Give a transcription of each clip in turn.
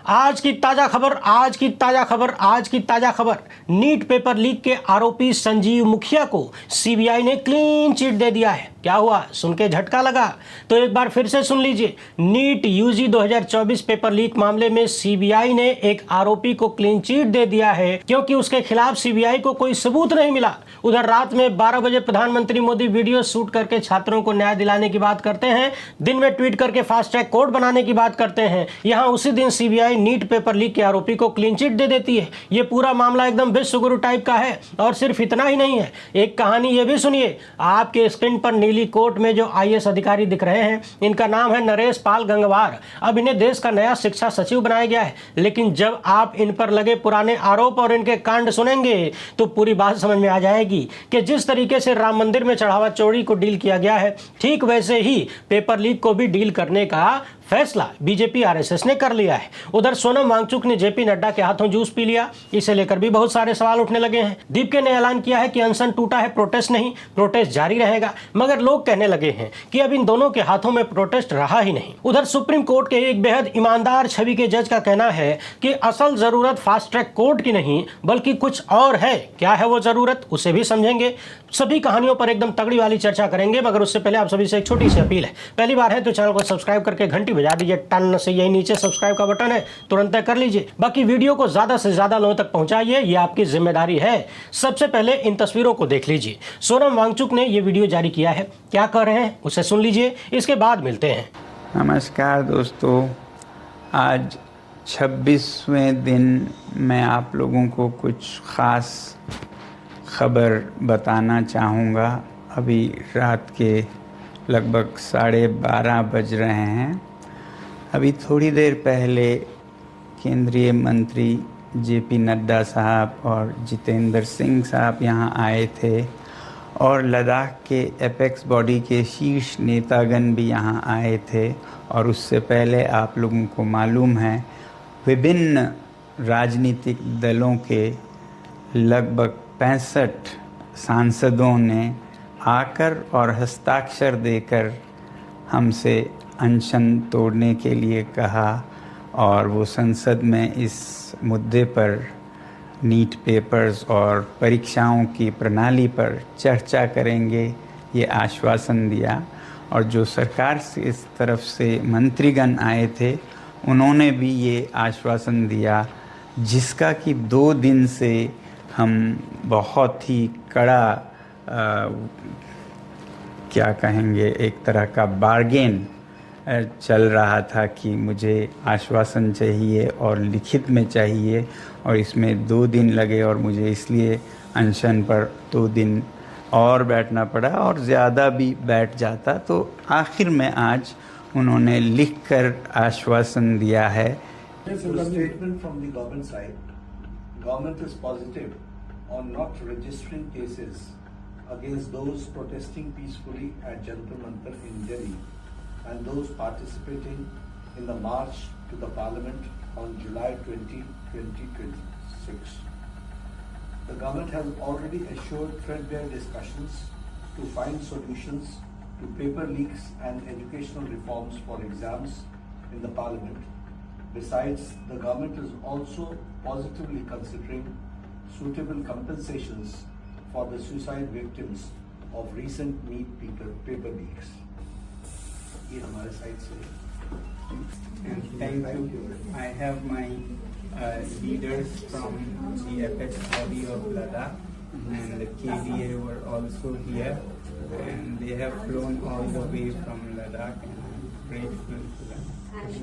आज की ताजा खबर नीट पेपर लीक के आरोपी संजीव मुखिया को सीबीआई ने क्लीन चिट दे दिया है। क्या हुआ, सुन के झटका लगा? तो एक बार फिर से सुन लीजिए। नीट यूजी 2024 पेपर लीक मामले में सीबीआई ने एक आरोपी को क्लीन चिट दे दिया है क्योंकि उसके खिलाफ सीबीआई को कोई सबूत नहीं मिला। उधर रात में 12 बजे प्रधानमंत्री मोदी वीडियो शूट करके छात्रों को न्याय दिलाने की बात करते हैं, दिन में ट्वीट करके फास्ट ट्रैक कोर्ट बनाने की बात करते हैं। यहां उसी दिन सीबीआई नीट पेपर लीक के आरोपी को क्लीन चिट दे देती है। ये पूरा मामला एकदम विश्वगुरु टाइप का है। और सिर्फ इतना ही नहीं है, एक कहानी ये भी सुनिए। आपके स्क्रीन पर नीली कोट में जो आईएएस अधिकारी दिख रहे हैं, इनका नाम है नरेश पाल गंगवार। अब इन्हें देश का नया शिक्षा सचिव बनाया गया है। लेकिन जब आप इन पर लगे पुराने आरोप और इनके कांड सुनेंगे तो पूरी बात समझ में आ जाएगी कि जिस तरीके से राम मंदिर में चढ़ावा चोरी को डील किया गया है, ठीक वैसे ही पेपर लीक को भी डील करने का फैसला बीजेपी आरएसएस ने कर लिया है। उधर सोनम वांगचुक ने जेपी नड्डा के हाथों जूस पी लिया। इसे लेकर भी बहुत सारे सवाल उठने लगे हैं। दीपके ने ऐलान किया है कि अनशन टूटा है, प्रोटेस्ट नहीं, प्रोटेस्ट जारी रहेगा। मगर लोग कहने लगे हैं कि अब इन दोनों के हाथों में प्रोटेस्ट रहा ही नहीं। उधर सुप्रीम कोर्ट के एक बेहद ईमानदार छवि के जज का कहना है कि असल जरूरत फास्ट ट्रैक कोर्ट की नहीं बल्कि कुछ और है। क्या है वो जरूरत, उसे भी समझेंगे। सभी कहानियों पर एकदम तगड़ी वाली चर्चा करेंगे। मगर उससे पहले आप सभी से एक छोटी सी अपील है। पहली बार है तो चैनल को सब्सक्राइब करके घंटी बजा दीजिए, टन से। यही नीचे सब्सक्राइब का बटन है, तुरंत कर लीजिए। बाकी वीडियो को ज्यादा से ज्यादा लोगों तक पहुंचाइए, ये आपकी जिम्मेदारी है। सबसे पहले इन तस्वीरों को देख लीजिए। सोनम वांगचुक ने ये वीडियो जारी किया है। क्या कह रहे हैं उसे सुन लीजिए, इसके बाद मिलते हैं। नमस्कार दोस्तों, आज 26वें दिन मैं आप लोगों को कुछ ख़ास खबर बताना चाहूँगा। अभी रात के लगभग 12:30 बज रहे हैं। अभी थोड़ी देर पहले केंद्रीय मंत्री जेपी नड्डा साहब और जितेंद्र सिंह साहब यहाँ आए थे और लद्दाख के एपेक्स बॉडी के शीर्ष नेतागण भी यहाँ आए थे। और उससे पहले आप लोगों को मालूम है, विभिन्न राजनीतिक दलों के लगभग 65 सांसदों ने आकर और हस्ताक्षर देकर हमसे अनशन तोड़ने के लिए कहा। और वो संसद में इस मुद्दे पर, नीट पेपर्स और परीक्षाओं की प्रणाली पर चर्चा करेंगे, ये आश्वासन दिया। और जो सरकार से इस तरफ से मंत्रीगण आए थे, उन्होंने भी ये आश्वासन दिया, जिसका कि 2 दिन से हम बहुत ही कड़ा क्या कहेंगे, एक तरह का बार्गेन चल रहा था कि मुझे आश्वासन चाहिए और लिखित में चाहिए। और इसमें 2 दिन लगे और मुझे इसलिए अनशन पर 2 दिन और बैठना पड़ा, और ज़्यादा भी बैठ जाता तो आखिर में आज उन्होंने लिखकर आश्वासन दिया है। Statement from the government side, government is positive on not registering cases against those protesting peacefully at Jantar Mantar in Delhi and those participating in the march to the parliament on July 20, 2026. The government has already assured threadbare discussions to find solutions to paper leaks and educational reforms for exams in the parliament. Besides, the government is also positively considering suitable compensations for the suicide victims of recent NEET paper leaks. ये हमारे side से। Thank you. I have my leaders from the apex body of Ladakh, and the KDA were also here, and they have flown all the way from Ladakh, and I'm grateful to them. Thank you.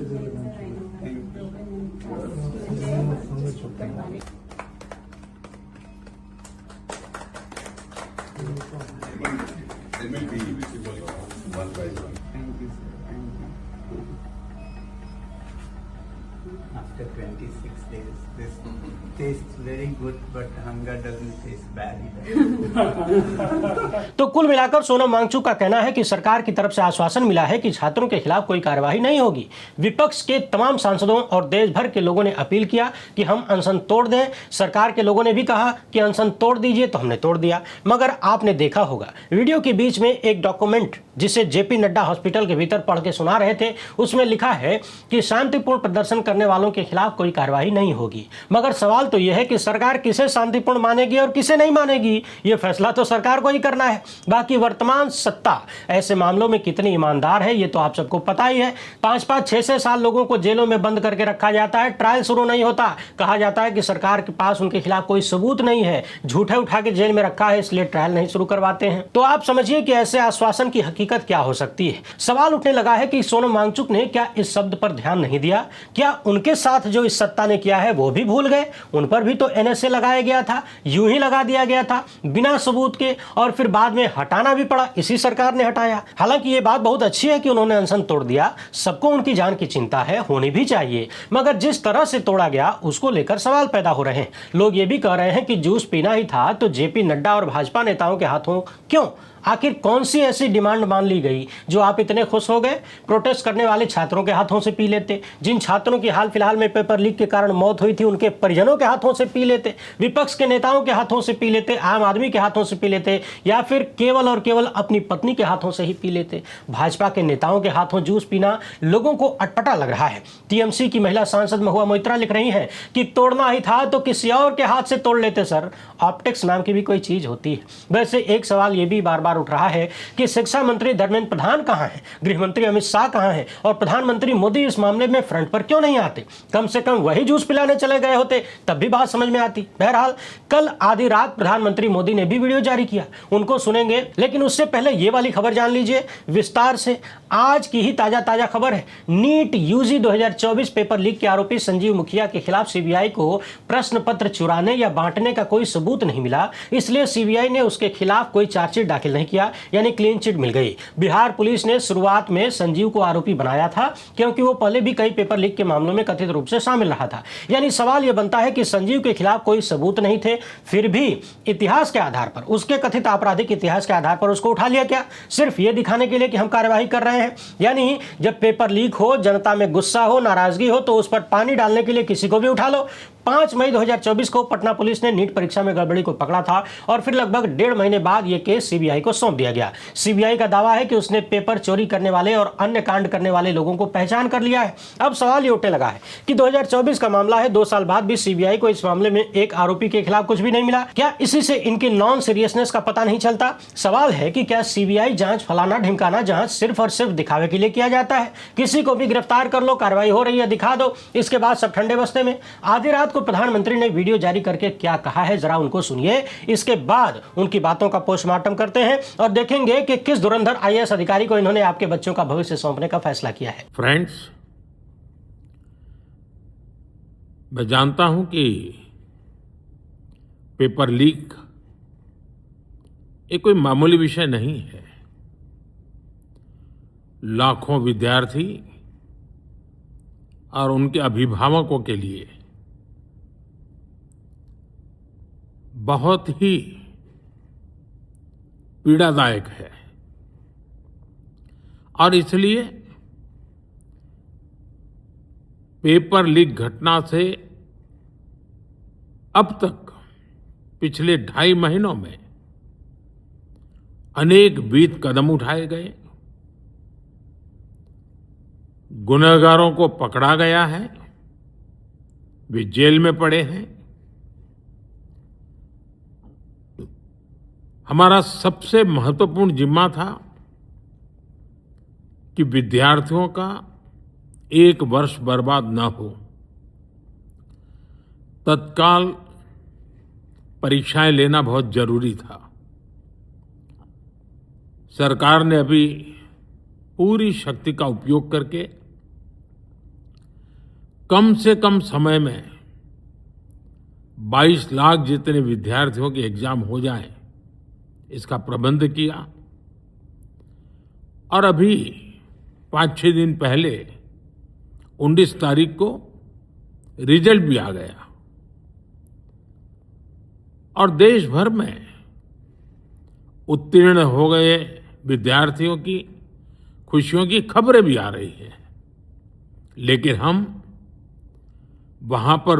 It will be visible one by one. Thank you, sir. Thank you. After 26 days, this tastes very good, but hunger doesn't taste bad either. तो कुल मिलाकर सोनम वांगचुक का कहना है कि सरकार की तरफ से आश्वासन मिला है कि छात्रों के खिलाफ कोई कार्यवाही नहीं होगी। विपक्ष के तमाम सांसदों और देश भर के लोगों ने अपील किया कि हम अनशन तोड़ दें। सरकार के लोगों ने भी कहा कि अनशन तोड़ दीजिए, तो हमने तोड़ दिया। मगर आपने देखा होगा वीडियो के बीच में एक डॉक्यूमेंट जिसे जेपी नड्डा हॉस्पिटल के भीतर पढ़ के सुना रहे थे, उसमें लिखा है कि शांतिपूर्ण प्रदर्शन करने वालों के खिलाफ कोई कार्रवाई नहीं होगी। मगर सवाल तो यह है कि सरकार किसे शांतिपूर्ण मानेगी और किसे नहीं मानेगी, ये फैसला तो सरकार को ही करना है। बाकी वर्तमान सत्ता ऐसे मामलों में कितनी ईमानदार है ये तो आप सबको पता ही है। 5-5, 6-6 साल लोगों को जेलों में बंद करके रखा जाता है, ट्रायल शुरू नहीं होता, कहा जाता है कि सरकार के पास उनके खिलाफ कोई सबूत नहीं है, झूठे उठा के जेल में रखा है इसलिए ट्रायल नहीं शुरू करवाते हैं। तो आप समझिए कि ऐसे आश्वासन की हकीकत क्या हो सकती है। सवाल उठने लगा है कि सोनम वांगचुक ने क्या इस शब्द पर ध्यान नहीं दिया? क्या उनके साथ जो इस सत्ता ने किया है वो भी भूल गए? उन पर भी तो एनएसए लगाया गया था, यूं ही लगा दिया गया था बिना सबूत के, और फिर बाद में हटाना भी पड़ा, इसी सरकार ने हटाया। हालांकि ये बात बहुत अच्छी है कि उन्होंने अनशन तोड़ दिया, सबको उनकी जान की चिंता है, होनी भी चाहिए, मगर जिस तरह से तोड़ा गया उसको लेकर सवाल पैदा हो रहे हैं। लोग ये भी कह रहे हैं कि जूस पीना ही था तो जेपी नड्डा और भाजपा नेताओं के हाथों क्यों? आखिर कौन सी ऐसी डिमांड मान ली गई जो आप इतने खुश हो गए? प्रोटेस्ट करने वाले छात्रों के हाथों से पी लेते, जिन छात्रों की हाल फिलहाल में पेपर लीक के कारण मौत हुई थी उनके परिजनों के हाथों से पी लेते, विपक्ष के नेताओं के हाथों से पी लेते, आम आदमी के हाथों से पी लेते, या फिर केवल और केवल अपनी पत्नी के हाथों से ही पी लेते। भाजपा के नेताओं के हाथों जूस पीना लोगों को अटपटा लग रहा है। टीएमसी की महिला सांसद महुआ मोइत्रा लिख रही हैं कि तोड़ना ही था तो किसी और के हाथ से तोड़ लेते सर। ऑप्टिक्स नाम की भी कोई चीज होती है। वैसे एक सवाल ये भी बार बार उठ रहा है कि शिक्षा मंत्री धर्मेंद्र प्रधान कहां हैं, गृह मंत्री अमित शाह कहां हैं, और प्रधानमंत्री मोदी इस मामले में फ्रंट पर क्यों नहीं आते? कम से कम वही जूस पिलाने चले गए होते, तब भी बात समझ में आती। बहरहाल कल आधी रात प्रधानमंत्री मोदी ने भी वीडियो जारी किया, उनको सुनेंगे, लेकिन उससे पहले ये वाली खबर जान लीजिए विस्तार से। आज की ही ताजा खबर है, नीट यूजी 2024 पेपर लीक के आरोपी संजीव मुखिया के खिलाफ सीबीआई को प्रश्न पत्र चुराने या बांटने का कोई सबूत नहीं मिला, इसलिए सीबीआई ने उसके खिलाफ कोई चार्जशीट दाखिल नहीं किया, यानी क्लीन चिट मिल गई। बिहार पुलिस ने शुरुआत में संजीव को आरोपी बनाया था क्योंकि वो पहले भी कई पेपर लीक के मामलों में कथित रूप से शामिल रहा था। यानी सवाल यह बनता है कि संजीव के खिलाफ कोई सबूत नहीं थे, फिर भी इतिहास के आधार पर, उसके कथित आपराधिक इतिहास के आधार पर उसको उठा लिया क्या? सिर्फ ये दिखाने के लिए कि हम कार्यवाही कर रहे हैं? यानी जब पेपर लीक हो, जनता में गुस्सा हो, नाराजगी हो, तो उस पर पानी डालने के लिए किसी को भी उठा लो। 5 मई 2024 को पटना पुलिस ने नीट परीक्षा में गड़बड़ी को पकड़ा था और फिर लगभग 1.5 महीने बाद यह केस सीबीआई को सौंप दिया गया। सीबीआई का दावा है कि उसने पेपर चोरी करने वाले और अन्य कांड करने वाले लोगों को पहचान कर लिया है। अब सवाल ये उठने लगा है कि 2024 का मामला है, 2 साल बाद भी सीबीआई को इस मामले में एक आरोपी के खिलाफ कुछ भी नहीं मिला। क्या इसी से इनकी नॉन सीरियसनेस का पता नहीं चलता? सवाल है कि क्या सीबीआई जांच फलाना ढिमकाना जांच सिर्फ और सिर्फ दिखावे के लिए किया जाता है? किसी को भी गिरफ्तार कर लो, कार्रवाई हो रही है, दिखा दो, इसके बाद सब ठंडे बस्ते में। आधी रात को प्रधानमंत्री ने वीडियो जारी करके क्या कहा है, जरा उनको सुनिए। इसके बाद उनकी बातों का पोस्टमार्टम करते हैं और देखेंगे कि किस धुरंधर आईएएस अधिकारी को इन्होंने आपके बच्चों का भविष्य सौंपने का फैसला किया है। फ्रेंड्स, मैं जानता हूं कि पेपर लीक ये कोई मामूली विषय नहीं है। लाखों विद्यार्थी और उनके अभिभावकों के लिए बहुत ही पीड़ादायक है और इसलिए पेपर लीक घटना से अब तक पिछले 2.5 महीनों में अनेक विध कदम उठाए गए, गुनहगारों को पकड़ा गया है, वे जेल में पड़े हैं। हमारा सबसे महत्वपूर्ण जिम्मा था कि विद्यार्थियों का 1 वर्ष बर्बाद न हो। तत्काल परीक्षाएं लेना बहुत जरूरी था। सरकार ने अभी पूरी शक्ति का उपयोग करके कम से कम समय में 22 लाख जितने विद्यार्थियों के एग्जाम हो जाएं, इसका प्रबंध किया। और अभी 5-6 दिन पहले 19 तारीख को रिजल्ट भी आ गया और देश भर में उत्तीर्ण हो गए विद्यार्थियों की खुशियों की खबरें भी आ रही हैं। लेकिन हम वहां पर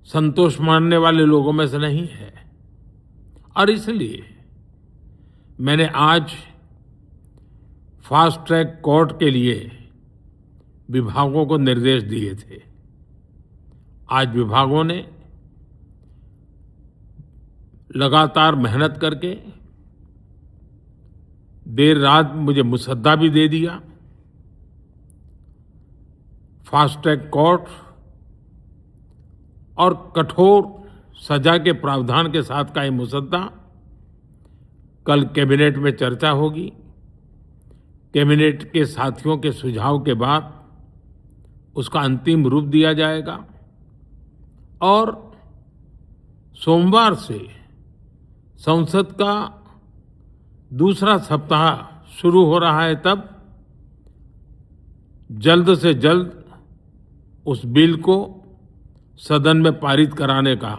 संतोष मानने वाले लोगों में से नहीं है और इसलिए मैंने आज फास्ट ट्रैक कोर्ट के लिए विभागों को निर्देश दिए थे। आज विभागों ने लगातार मेहनत करके देर रात मुझे मुसद्दा भी दे दिया। फास्ट ट्रैक कोर्ट और कठोर सजा के प्रावधान के साथ का ये मुसद्दा कल कैबिनेट में चर्चा होगी। कैबिनेट के साथियों के सुझाव के बाद उसका अंतिम रूप दिया जाएगा और सोमवार से संसद का दूसरा सप्ताह शुरू हो रहा है, तब जल्द से जल्द उस बिल को सदन में पारित कराने का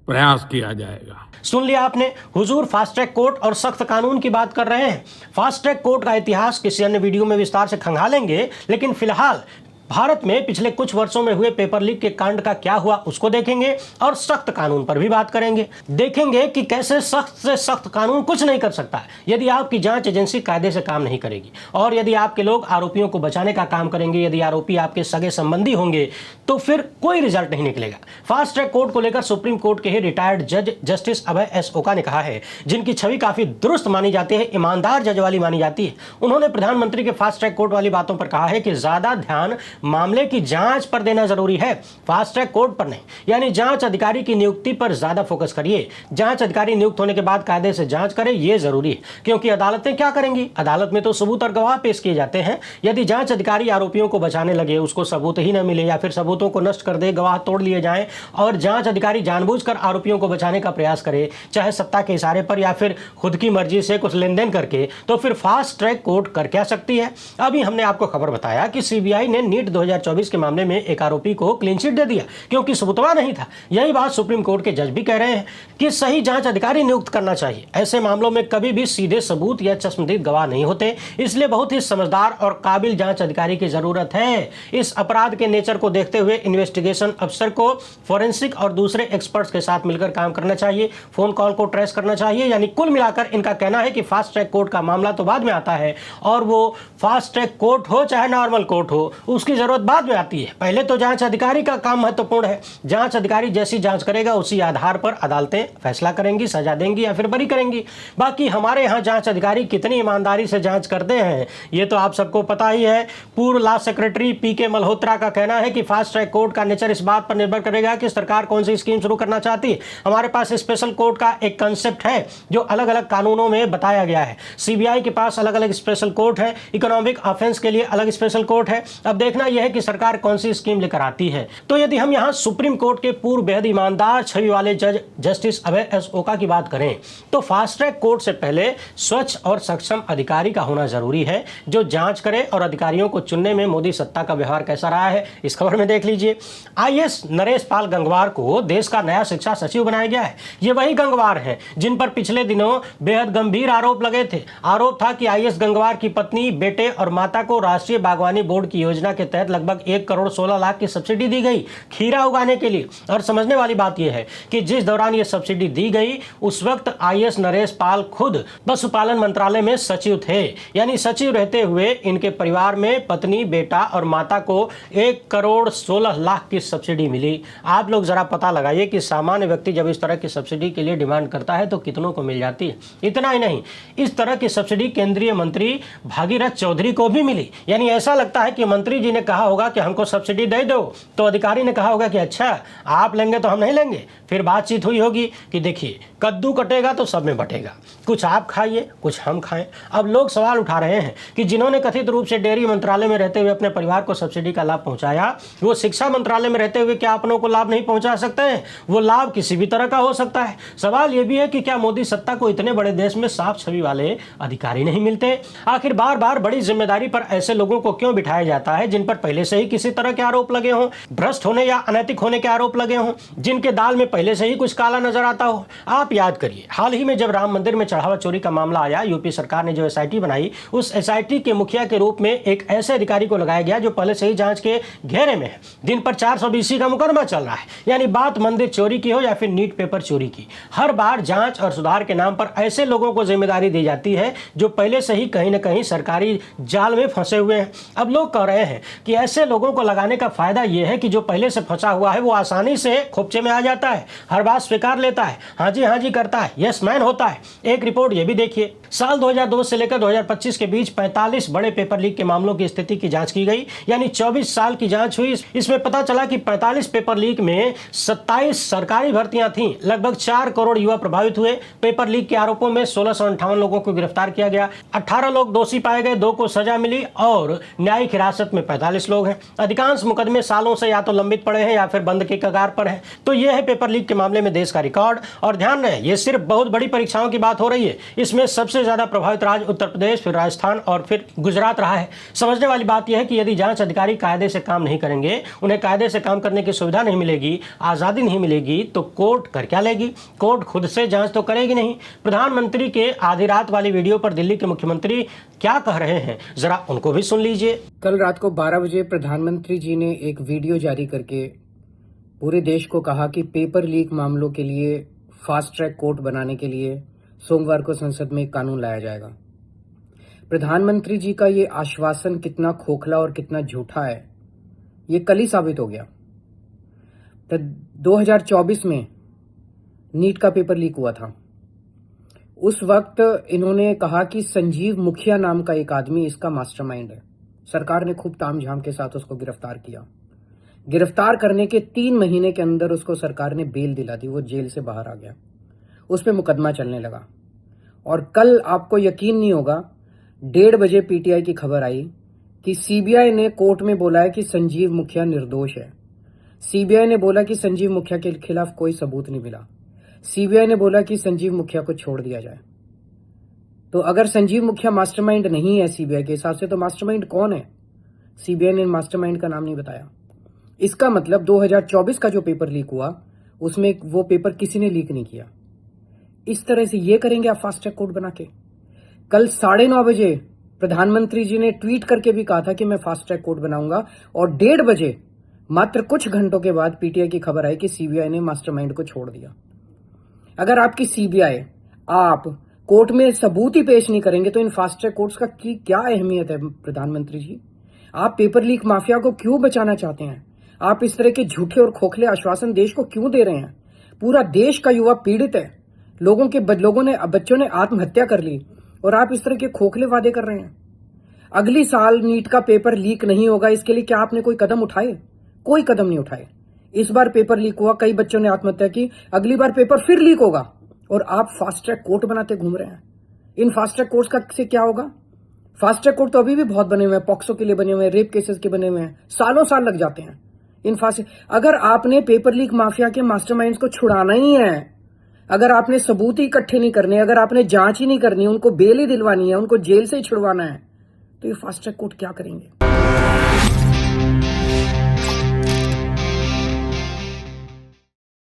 प्रयास किया जाएगा। सुन लिया आपने, हुजूर फास्ट ट्रैक कोर्ट और सख्त कानून की बात कर रहे हैं। फास्ट ट्रैक कोर्ट का इतिहास किसी अन्य वीडियो में विस्तार से खंगालेंगे, लेकिन फिलहाल भारत में पिछले कुछ वर्षों में हुए पेपर लीक के कांड का क्या हुआ उसको देखेंगे और सख्त कानून पर भी बात करेंगे। देखेंगे कि कैसे सख्त से सख्त कानून कुछ नहीं कर सकता यदि आपकी जांच एजेंसी कायदे से काम नहीं करेगी, और यदि आपके लोग आरोपियों को बचाने का काम करेंगे, यदि आरोपी आपके सगे संबंधी होंगे, तो फिर कोई रिजल्ट नहीं निकलेगा। फास्ट ट्रैक कोर्ट को लेकर सुप्रीम कोर्ट के ही रिटायर्ड जज जस्टिस अभय एस ओका ने कहा है, जिनकी छवि काफी दुरुस्त मानी जाती है, ईमानदार जज वाली मानी जाती है। उन्होंने प्रधानमंत्री के फास्ट ट्रैक कोर्ट वाली बातों पर कहा है कि ज्यादा ध्यान मामले की जांच पर देना जरूरी है, फास्ट ट्रैक कोर्ट पर नहीं। यानी जांच अधिकारी की नियुक्ति पर ज्यादा फोकस करिए। जांच अधिकारी नियुक्त होने के बाद कायदे से जांच करें, यह जरूरी है, क्योंकि अदालतें क्या करेंगी? अदालत में तो सबूत और गवाह पेश किए जाते हैं। यदि जांच अधिकारी आरोपियों को बचाने लगे, उसको सबूत ही न मिले या फिर सबूतों को नष्ट कर दे, गवाह तोड़ लिए जाएं और जांच अधिकारी जानबूझकर आरोपियों को बचाने का प्रयास करे, चाहे सत्ता के इशारे पर या फिर खुद की मर्जी से कुछ लेन देन करके, तो फिर फास्ट ट्रैक कोर्ट कर क्या सकती है? अभी हमने आपको खबर बताया कि सीबीआई ने नीट 2024 के मामले में एक आरोपी को क्लीन चिट दे दिया क्योंकि सबूतवा नहीं था। यही बात सुप्रीम कोर्ट के जज भी कह रहे हैं कि सही जांच अधिकारी नियुक्त करना चाहिए। ऐसे मामलों में कभी भी सीधे सबूत या चश्मदीद गवाह नहीं होते, इसलिए बहुत ही समझदार और काबिल जांच अधिकारी की जरूरत है। इस अपराध के नेचर को देखते हुए इन्वेस्टिगेशन अफसर को फोरेंसिक और दूसरे एक्सपर्ट्स के साथ मिलकर काम करना चाहिए, फोन कॉल को ट्रेस करना चाहिए। यानी कुल मिलाकर इनका कहना है कि फास्ट ट्रैक कोर्ट का मामला तो बाद में आता है, और वो फास्ट ट्रैक कोर्ट हो चाहे नॉर्मल कोर्ट हो, उसकी जरूरत बाद में आती है। पहले तो जांच अधिकारी का काम महत्वपूर्ण है। जांच अधिकारी जैसी जांच करेगा उसी आधार पर अदालतें फैसला करेंगी, सजा देंगी या फिर बरी करेंगी। बाकी हमारे यहाँ जांच अधिकारी कितनी ईमानदारी से जांच करते हैं ये तो आप सबको पता ही है। पूर्व लॉ सेक्रेटरी पीके मल्होत्रा का कहना है कि फास्ट ट्रैक कोर्ट का नेचर इस बात पर निर्भर करेगा कि सरकार कौन सी स्कीम शुरू करना चाहती है। हमारे पास स्पेशल कोर्ट का एक कंसेप्ट है जो अलग अलग कानूनों में बताया गया है। सीबीआई के पास अलग अलग स्पेशल कोर्ट है, इकोनॉमिक ऑफेंस के लिए अलग स्पेशल कोर्ट है। अब देखना यह है कि सरकार कौन सी स्कीम लेकर आती है। तो यदि हम यहाँ सुप्रीम कोर्ट के पूर्व बेहद ईमानदार छवि वाले जज जस्टिस अभय एस ओका की बात करें, तो फास्ट ट्रैक कोर्ट से पहले स्वच्छ और सक्षम अधिकारी का होना जरूरी है जो जांच करे। और अधिकारियों को चुनने में मोदी सत्ता का व्यवहार कैसा रहा है इस खबर में देख लीजिए। आईएएस नरेश पाल गंगवार को देश का नया शिक्षा सचिव बनाया गया है। ये वही गंगवार हैं जिन पर पिछले दिनों बेहद गंभीर आरोप लगे थे। आरोप था कि आईएएस गंगवार की पत्नी, बेटे और माता को राष्ट्रीय बागवानी बोर्ड की योजना के तहत लगभग 1 करोड़ 16 लाख की सब्सिडी दी गई खीरा उगाने के लिए। और समझने वाली बात यह है कि जिस दौरान ये सब्सिडी दी गई उस वक्त आईएएस नरेश पाल खुद पशुपालन मंत्रालय में सचिव थे। यानी सचिव रहते हुए इनके परिवार में पत्नी, बेटा और माता को 1 करोड़ 16 लाख की सब्सिडी मिली। आप लोग जरा पता लगाइए कि सामान्य व्यक्ति जब इस तरह की सब्सिडी के लिए डिमांड करता है तो कितनों को मिल जाती है। इतना ही नहीं, इस तरह की सब्सिडी केंद्रीय मंत्री भागीरथ चौधरी को भी मिली। यानी ऐसा लगता है कि मंत्री जी ने कहा होगा कि हमको सब्सिडी दे दो, तो अधिकारी ने कहा होगा कि अच्छा आप लेंगे तो हम नहीं लेंगे। फिर बातचीत हुई होगी कि देखिए कद्दू कटेगा तो सब में बटेगा, कुछ आप खाइए कुछ हम खाएं। अब लोग सवाल उठा रहे हैं कि जिन्होंने कथित रूप से डेयरी मंत्रालय में रहते हुए अपने परिवार को सब्सिडी का लाभ पहुंचाया, वो शिक्षा मंत्रालय में रहते हुए क्या अपनों को लाभ नहीं पहुंचा सकते हैं? वो लाभ किसी भी तरह का हो सकता है। सवाल ये भी है कि क्या मोदी सत्ता को इतने बड़े देश में साफ छवि वाले अधिकारी नहीं मिलते? आखिर बार बार बड़ी जिम्मेदारी पर ऐसे लोगों को क्यों बिठाया जाता है जिन पर पर पहले से ही किसी तरह के आरोप लगे हों, भ्रष्ट होने या अनैतिक होने के आरोप लगे हों, जिनके दाल में पहले से ही कुछ काला नजर आता हो। आप याद करिए, हाल ही में जब राम मंदिर में चढ़ावा चोरी का मामला आया, यूपी सरकार ने जो एसआईटी बनाई, उस एसआईटी के मुखिया के रूप में एक ऐसे अधिकारी को लगाया गया जो पहले से ही जांच के घेरे में है। दिन पर 420 का मुकदमा चल रहा है। यानी बात मंदिर चोरी की हो या फिर नीट पेपर चोरी की, हर बार जांच और सुधार के नाम पर ऐसे लोगों को जिम्मेदारी दी जाती है जो पहले से ही कहीं ना कहीं सरकारी जाल में फंसे हुए हैं। अब लोग कह रहे हैं कि ऐसे लोगों को लगाने का फायदा यह है कि जो पहले से फंसा हुआ है वो आसानी से खोपचे में आ जाता है, हर बात स्वीकार लेता है, हाँ जी करता है, यस मैन होता है। एक रिपोर्ट ये भी देखिए, साल 2002 से लेकर 2025 के बीच 45 बड़े पेपर लीक के मामलों की स्थिति की जांच की गई, यानी 24 साल की जांच हुई। इसमें पता चला कि 45 पेपर लीक में 27 सरकारी भर्तियां थीं, लगभग 4 करोड़ युवा प्रभावित हुए। पेपर लीक के आरोपों में 1658 लोगों को गिरफ्तार किया गया, 18 लोग दोषी पाए गए, 2 को सजा मिली और न्यायिक हिरासत में 45 लोग हैं। अधिकांश मुकदमे सालों से या तो लंबित पड़े हैं या फिर बंद के कगार पर है। तो यह है पेपर लीक के मामले में देश का रिकॉर्ड। और ध्यान रहे, ये सिर्फ बहुत बड़ी परीक्षाओं की बात हो रही है। इसमें सबसे ज्यादा प्रभावित राज्य उत्तर प्रदेश, फिर राजस्थान और फिर गुजरात रहा है। समझने वाली बात यह है कि यदि जांच अधिकारी कायदे से काम नहीं करेंगे, उन्हें कायदे से काम करने की सुविधा नहीं मिलेगी, आजादी नहीं मिलेगी, तो कोर्ट कर क्या लेगी? कोर्ट खुद से जांच तो करेगी नहीं। प्रधानमंत्री के आधी रात वाली वीडियो पर दिल्ली के मुख्यमंत्री क्या कह रहे हैं, जरा उनको भी सुन लीजिए। कल रात को 12 बजे प्रधानमंत्री जी ने एक वीडियो जारी करके पूरे देश को कहा कि पेपर लीक मामलों के लिए फास्ट ट्रैक कोर्ट बनाने के लिए सोमवार को संसद में एक कानून लाया जाएगा। प्रधानमंत्री जी का ये आश्वासन कितना खोखला और कितना झूठा है, ये कल ही साबित हो गया। 2024 में नीट का पेपर लीक हुआ था। उस वक्त इन्होंने कहा कि संजीव मुखिया नाम का एक आदमी इसका मास्टरमाइंड है। सरकार ने खूब तामझाम के साथ उसको गिरफ्तार किया। गिरफ्तार करने के 3 महीने के अंदर उसको सरकार ने बेल दिला दी, वो जेल से बाहर आ गया। उस पे मुकदमा चलने लगा। और कल आपको यकीन नहीं होगा, 1:30 बजे पीटीआई की खबर आई कि सीबीआई ने कोर्ट में बोला है कि संजीव मुखिया निर्दोष है। सीबीआई ने बोला कि संजीव मुखिया के खिलाफ कोई सबूत नहीं मिला। सीबीआई ने बोला कि संजीव मुखिया को छोड़ दिया जाए। तो अगर संजीव मुखिया मास्टरमाइंड नहीं है सीबीआई के हिसाब से, तो मास्टरमाइंड कौन है? सीबीआई ने मास्टरमाइंड का नाम नहीं बताया। इसका मतलब 2024 का जो पेपर लीक हुआ, उसमें वो पेपर किसी ने लीक नहीं किया। इस तरह से ये करेंगे आप फास्ट ट्रैक कोर्ट बना के? कल 9:30 बजे प्रधानमंत्री जी ने ट्वीट करके भी कहा था कि मैं फास्ट ट्रैक कोर्ट बनाऊंगा, और 1:30 बजे मात्र कुछ घंटों के बाद पीटीआई की खबर आई कि सीबीआई ने मास्टरमाइंड को छोड़ दिया। अगर आपकी सीबीआई आप कोर्ट में सबूत ही पेश नहीं करेंगे तो इन फास्ट ट्रैक कोर्ट्स का क्या अहमियत है? प्रधानमंत्री जी, आप पेपर लीक माफिया को क्यों बचाना चाहते हैं? आप इस तरह के झूठे और खोखले आश्वासन देश को क्यों दे रहे हैं? पूरा देश का युवा पीड़ित है, बच्चों ने आत्महत्या कर ली, और आप इस तरह के खोखले वादे कर रहे हैं। अगली साल नीट का पेपर लीक नहीं होगा, इसके लिए क्या आपने कोई कदम उठाए? कोई कदम नहीं उठाए। इस बार पेपर लीक हुआ, कई बच्चों ने आत्महत्या की, अगली बार पेपर फिर लीक होगा, और आप फास्ट ट्रैक कोर्ट बनाते घूम रहे हैं। इन फास्ट ट्रैक कोर्ट का से क्या होगा? फास्ट ट्रैक कोर्ट तो अभी भी बहुत बने हुए हैं, पॉक्सो के लिए बने हुए हैं, रेप केसेस के बने हुए हैं, सालों साल लग जाते हैं इन अगर आपने पेपर लीक माफिया के मास्टरमाइंड्स को छुड़ाना ही है, अगर आपने सबूत ही इकट्ठे नहीं करने, अगर आपने जांच ही नहीं करनी, उनको बेल ही दिलवानी है, उनको जेल से ही छुड़वाना है, तो ये फास्ट ट्रैक कोर्ट क्या करेंगे?